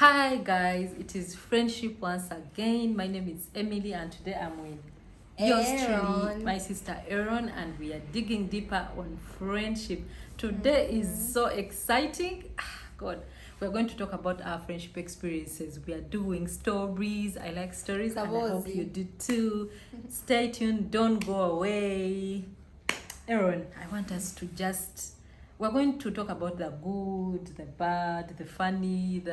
Hi guys, it is friendship once again. My name is Emily and today I'm with yours truly, Aaron. my sister Aaron, and we are digging deeper on friendship. Today is so exciting. God, we're going to talk about our friendship experiences. We are doing stories. I like stories and I hope you do too. Stay tuned, don't go away. Aaron, I want us to we're going to talk about the good, the bad, the funny,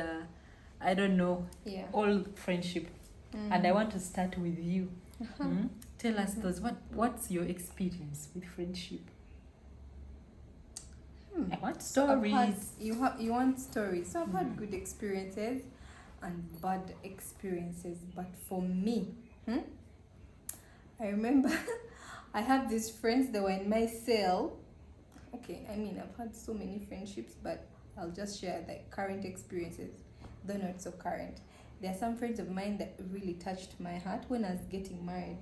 I don't know, all friendship. And I want to start with you. Tell us those. What's your experience with friendship? I want stories. You want stories. So I've had good experiences and bad experiences. But for me, I remember I have these friends that were in my cell. Okay, I mean, I've had so many friendships, but I'll just share the current experiences, though not so current. There are some friends of mine that really touched my heart when I was getting married.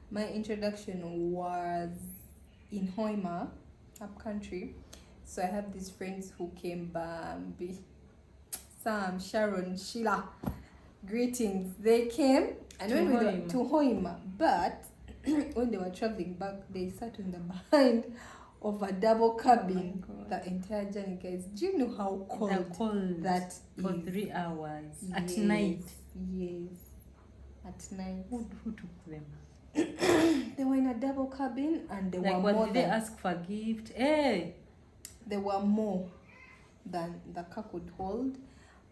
My introduction was in Hoima, up country. So I have these friends who came, Bambi, Sam, Sharon, Sheila. Greetings. They came and when we were to Hoima, but when they were traveling back, they sat on the behind of a double cabin the entire journey, guys. Do you know how cold that for is? 3 hours at night? Yes, at night. Who took them? They were in a double cabin and they like, were more did they ask for gift? Hey, they were more than the car could hold,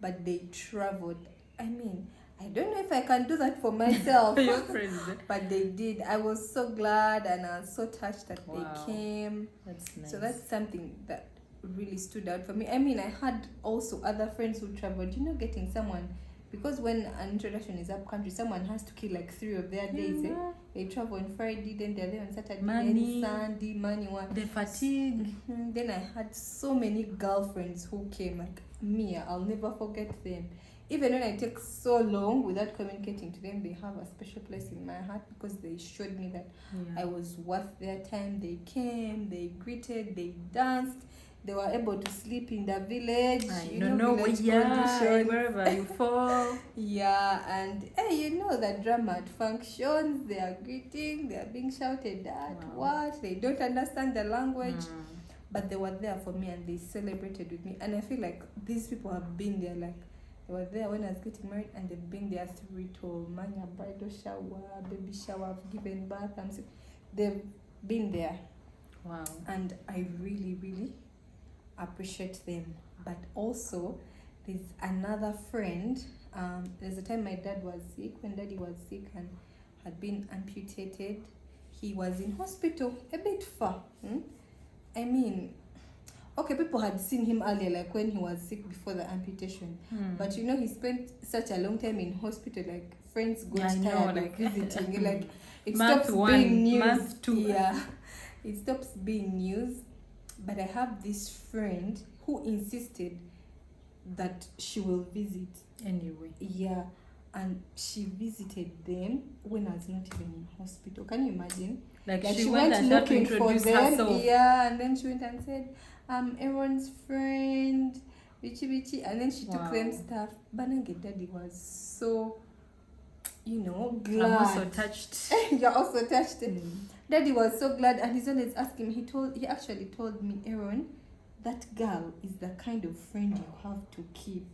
but they traveled. I mean, I don't know if I can do that for myself. Your friends. But they did. I was so glad and I was so touched that they came. That's nice. So that's something that really stood out for me. I mean, I had also other friends who traveled, getting someone, because when an introduction is up country, someone has to kill like 3 of their days. They travel on Friday, then they're there on Saturday, then Sunday, money one. The fatigue. Then I had so many girlfriends who came, like Mia. I'll never forget them. Even when I take so long without communicating to them, they have a special place in my heart because they showed me that I was worth their time. They came, they greeted, they danced. They were able to sleep in the village. Wherever you fall. And the drama at functions, they are greeting, they are being shouted at. What? They don't understand the language. But they were there for me and they celebrated with me. And I feel like these people have been there, like, they were there when I was getting married and they've been there through it all. Mania, bridal shower, baby shower, I've given birth. They've been there. Wow. And I really, really appreciate them. But also, there's another friend. There's a time my dad was sick. When daddy was sick and had been amputated, he was in hospital a bit far. I mean, okay, people had seen him earlier, like when he was sick before the amputation. But he spent such a long time in hospital, like friends got tired of visiting. Like it stops being news. Month 2. Yeah, it stops being news. But I have this friend who insisted that she will visit anyway. Yeah, and she visited them when I was not even in hospital. Can you imagine? Like she went looking for them. Herself. Yeah, and then she went and said, Aaron's friend, Bichi, and then she took them stuff. Banange daddy was so, glad. I'm also touched. You're also touched. Daddy was so glad, and he's always asking. He actually told me, Aaron, that girl is the kind of friend you have to keep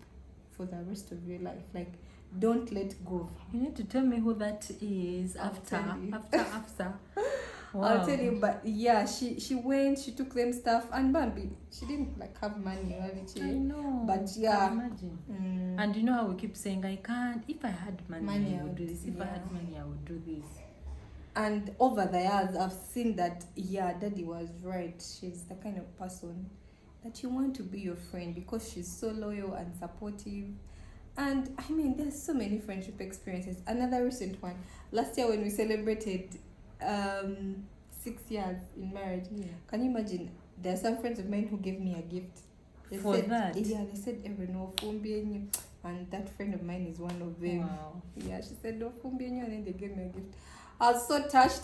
for the rest of your life. Like, don't let go of her. You need to tell me who that is after. Wow. I'll tell you, but yeah, she went, she took them stuff, and Bambi, she didn't like have money or anything. I know, but yeah, imagine. And you know how we keep saying, I can't. If I had money I would do this. If I had money, I would do this. And over the years, I've seen that daddy was right. She's the kind of person that you want to be your friend because she's so loyal and supportive. And I mean, there's so many friendship experiences. Another recent one, last year when we celebrated 6 years in marriage. Can you imagine? There are some friends of mine who gave me a gift. They said every no fumbi, and that friend of mine is one of them. Wow. Yeah, she said no fumbi, and then they gave me a gift. I was so touched.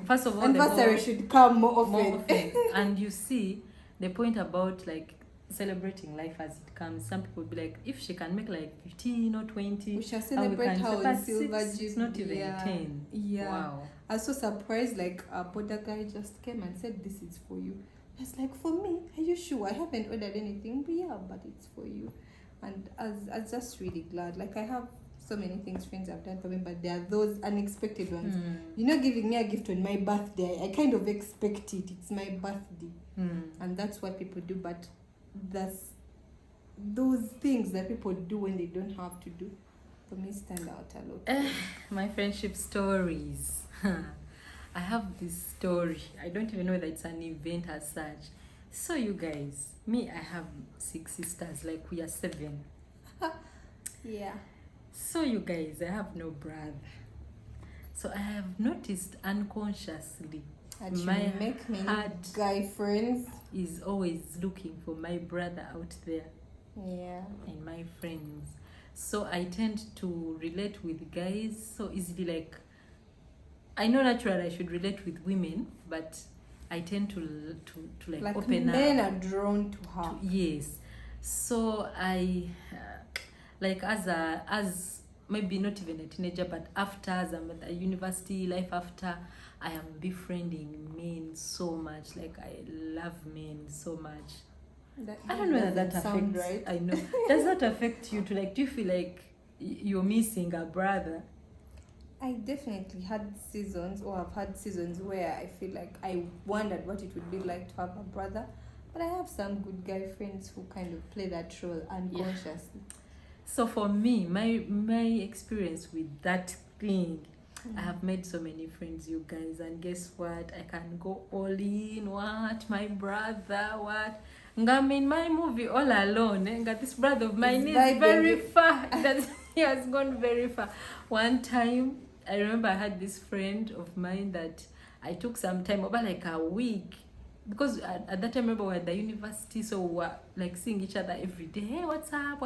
First of all, anniversary should come more often. And you see the point about like celebrating life as it comes. Some people be like, if she can make like 15 or 20, We shall and celebrate her but on Silver it's not Jubilee. even 10. Yeah. Wow. I was so surprised, like a border guy just came and said, "This is for you." I was like, "For me? Are you sure? I haven't ordered anything, but yeah, but it's for you." And I was just really glad. Like, I have so many things friends have done for me, but there are those unexpected ones. You're not giving me a gift on my birthday. I kind of expect it. It's my birthday. And that's what people do. But that's those things that people do when they don't have to do, for me, stand out a lot. My friendship stories. I have this story. I don't even know that it's an event as such. So you guys, me, I have 6 sisters. Like, we are 7. Yeah. So you guys, I have no brother. So I have noticed unconsciously And you my make many heart guy friends. is always looking for my brother out there Yeah. and my friends. So I tend to relate with guys so easily. Like, I know naturally I should relate with women, but I tend to like open men up. are drawn to her. Yes. So I like as maybe not even a teenager, but after, as I'm at the university life, after, I am befriending men so much. Like, I love men so much. I don't know whether that doesn't sound affects. right. I know. Does that affect you too? Like, do you feel like you're missing a brother? I definitely had seasons, or I've had seasons where I feel like I wondered what it would be like to have a brother. But I have some good guy friends who kind of play that role unconsciously. So for me, my experience with that thing, I have made so many friends, you guys, and guess what? I can go all in. What? My brother, what? I'm in my movie all alone. Got this brother of mine is very far. He has gone very far. One time, I remember I had this friend of mine that I took some time, about like a week. Because at that time, I remember we were at the university, so we were like seeing each other every day. Hey, what's up?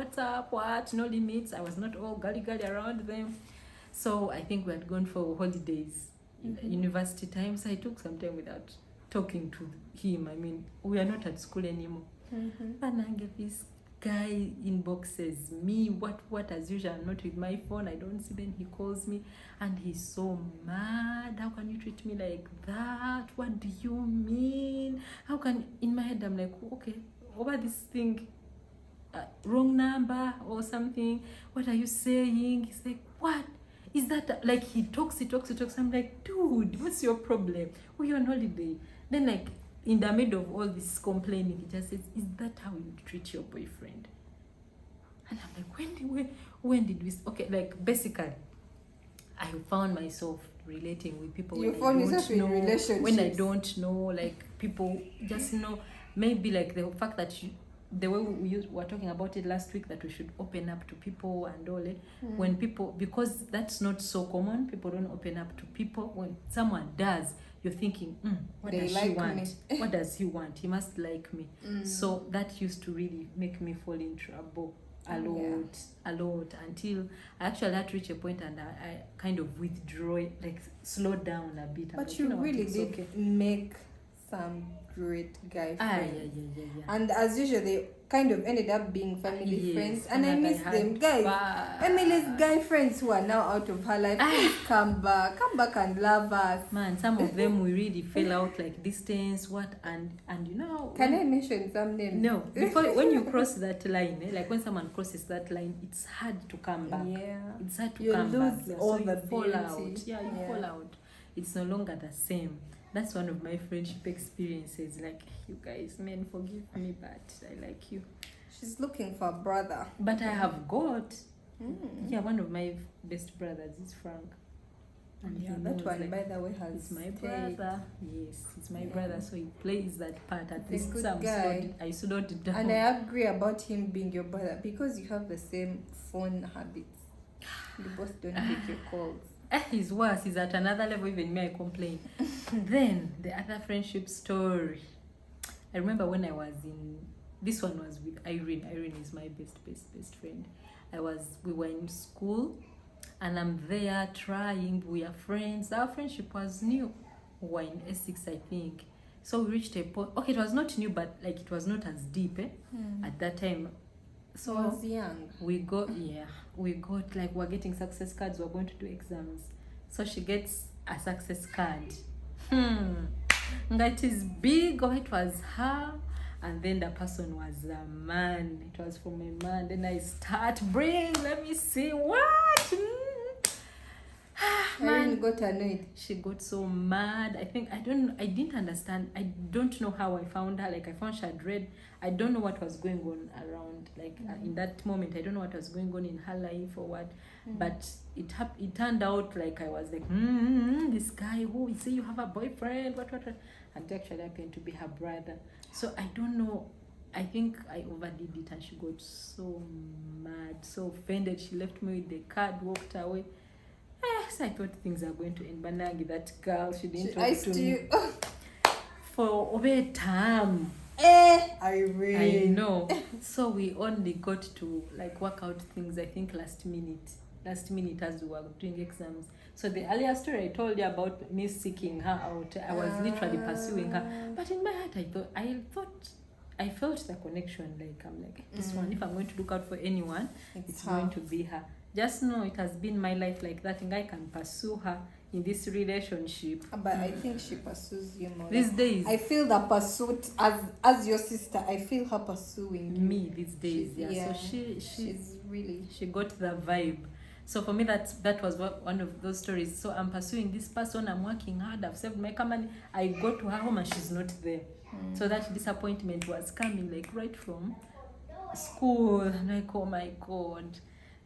What? No limits. I was not all gully around them. So I think we had gone for holidays, university time. So I took some time without talking to him. I mean, we are not at school anymore. And I get this guy inboxes me, what as usual, I'm not with my phone, I don't see. Then he calls me and he's so mad. How can you treat me like that? What do you mean? How can, in my head I'm like, okay, over this thing, wrong number or something, what are you saying? He's like, what is that? Like, he talks. I'm like, dude, what's your problem? We're on holiday. Then, like, in the middle of all this complaining, he just says, is that how you treat your boyfriend? And I'm like, when did we... Okay, like, basically, I found myself relating with people You when found I don't yourself in know, relationships. when I don't know, like, people just know, maybe like the fact that the way we were talking about it last week, that we should open up to people and all it. When people, because that's not so common, people don't open up to people. When someone does, you're thinking, what They does she like want? me. What does he want? He must like me. So that used to really make me fall in trouble a lot, until I actually had to reach a point and I kind of withdraw, like slow down a bit. But like, you know what, really it's did okay. make some great guy friends. Yeah. And as usual, they kind of ended up being family Yes, friends. And I and I miss had them. Guys, fun. Emily's guy friends who are now out of her life, please come back and love us. Man, some of them we really fell out, like distance, and you know. Can I mention some names? No, before when you cross that line, like when someone crosses that line, it's hard to come back. Yeah. It's hard to You come back. lose all so the you fall beauty. out. Yeah, you fall out. It's no longer the same. That's one of my friendship experiences. Like, you guys, men, forgive me, but I like you. She's looking for a brother. But I have got, yeah, one of my best brothers is Frank. And Yeah, he that knows, one, like, by the way, has it's my stayed. brother. Yes, it's my Yeah. brother. So he plays that part. At He's a least good some guy. I slowed down. And I agree about him being your brother because you have the same phone habits. You both don't pick your calls. He's worse. He's at another level. Even me, I complain. Then the other friendship story. I remember when I was in. This one was with Irene. Irene is my best friend. We were in school, and I'm there trying. We are friends. Our friendship was new. We were in Essex, I think. So we reached a point. Okay, it was not new, but like it was not as deep at that time. So I was young. We got like we're getting success cards. We're going to do exams. So she gets a success card. That is big. Oh, it was her. And then the person was a man. It was from a man. Then I start let me see what. Man got annoyed. She got so mad. I didn't understand. I don't know how I found her. Like I found she had read. I don't know what was going on around. Like in that moment, I don't know what was going on in her life or what. But it turned out like I was like, this guy who say you have a boyfriend, what, and actually happened to be her brother. So I don't know. I think I overdid it, and she got so mad, so offended. She left me with the card, walked away. So I thought things are going to end. But Nangi, that girl, she didn't talk to me for over a time. I know. So we only got to like work out things, I think last minute as we were doing exams. So the earlier story I told you about me seeking her out, I was literally pursuing her. But in my heart I felt the connection. Like I'm like, this one, if I'm going to look out for anyone, it's going to be her. Just know it has been my life like that, and I can pursue her in this relationship. But I think she pursues you more. These days. I feel the pursuit as your sister. I feel her pursuing me these days. So she's really. She got the vibe. So for me, that was one of those stories. So I'm pursuing this person. I'm working hard. I've saved my money. I go to her home and she's not there. So that disappointment was coming like right from school. I'm like, oh my God.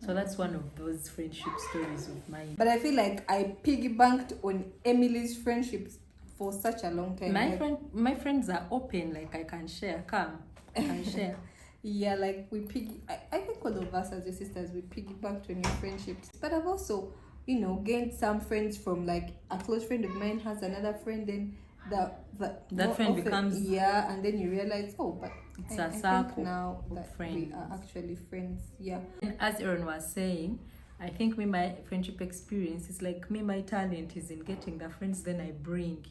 So that's one of those friendship stories of mine. But I feel like I piggybacked on Emily's friendships for such a long time. My friends are open. Like I can share. I can share. Yeah, like I think all of us as your sisters, we piggybacked on your friendships. But I've also, gained some friends from like a close friend of mine has another friend, then that friend becomes and then you realize, but it's a circle now of that friends. We are actually friends. Yeah. And as Aaron was saying, I think my friendship experience is like my talent is in getting the friends then I bring.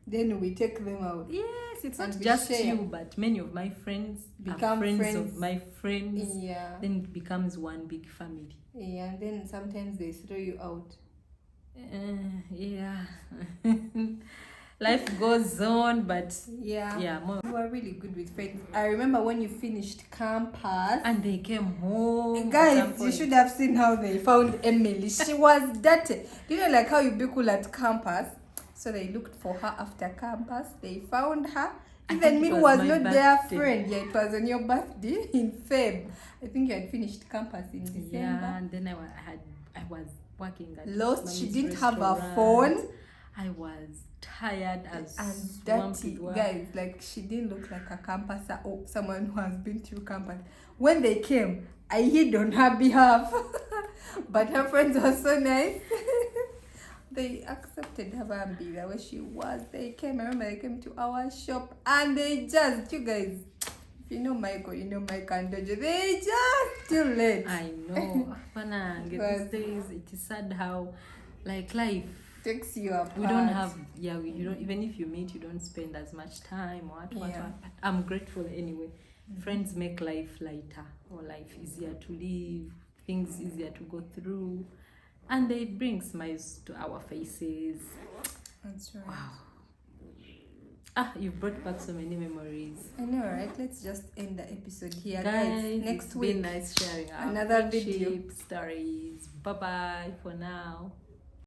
Then we take them out. Yes, it's not just you, but many of my friends become friends of my friends. Yeah. Then it becomes one big family. Yeah, and then sometimes they throw you out. Yeah. Life goes on, but you were really good with friends. I remember when you finished campus and they came home. Guys, you should have seen how they found Emily. She was dirty. Like how you be cool at campus? So they looked for her after campus. They found her. Even me, who was not their friend. Yeah, it was on your birthday in Feb. I think you had finished campus in December. Yeah, and then I was working at Lost. She didn't have a phone. I was tired and dirty. Guys, like she didn't look like a campuser or someone who has been through campus. When they came, I hid on her behalf. But her friends were so nice. They accepted her Bambi the way she was. They came, I remember they came to our shop and they just, you guys, if you know Michael, you know Mike and Dojo, they just too late. I know. These days it is sad how like life takes you apart. We don't have, you don't, even if you meet, you don't spend as much time or what. But I'm grateful anyway. Friends make life lighter or life easier to live, things easier to go through. And they bring smiles to our faces. That's right. Wow. You've brought back so many memories. I know, right? Let's just end the episode here, guys. Next week, been nice sharing our another video stories. Bye-bye for now.